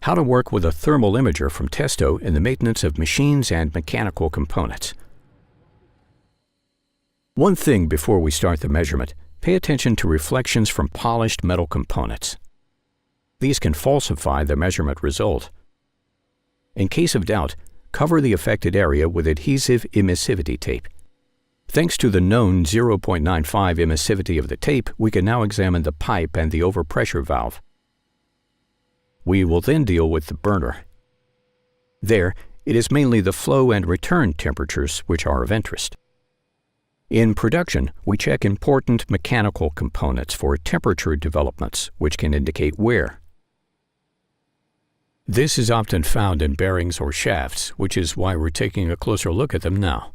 How to work with a thermal imager from Testo in the maintenance of machines and mechanical components. One thing before we start the measurement, pay attention to reflections from polished metal components. These can falsify the measurement result. In case of doubt, cover the affected area with adhesive emissivity tape. Thanks to the known 0.95 emissivity of the tape, we can now examine the pipe and the overpressure valve. We will then deal with the burner. There, it is mainly the flow and return temperatures which are of interest. In production, we check important mechanical components for temperature developments, which can indicate wear. This is often found in bearings or shafts, which is why we're taking a closer look at them now.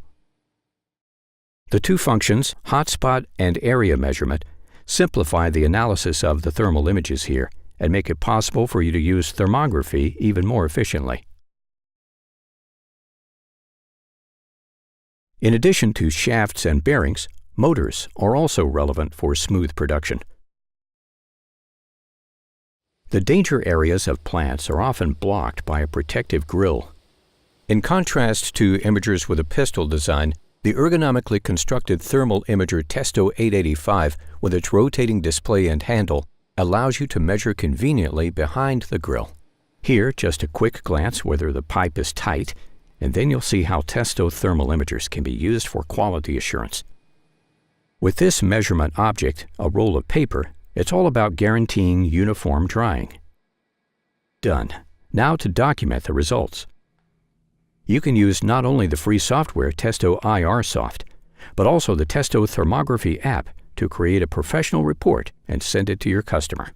The two functions, hotspot and area measurement, simplify the analysis of the thermal images here and make it possible for you to use thermography even more efficiently. In addition to shafts and bearings, motors are also relevant for smooth production. The danger areas of plants are often blocked by a protective grille. In contrast to imagers with a pistol design, the ergonomically constructed thermal imager Testo 885 with its rotating display and handle allows you to measure conveniently behind the grille. Here, just a quick glance whether the pipe is tight, and then you'll see how Testo thermal imagers can be used for quality assurance. With this measurement object, a roll of paper, it's all about guaranteeing uniform drying. Done. Now to document the results. You can use not only the free software Testo IR Soft, but also the Testo Thermography app to create a professional report and send it to your customer.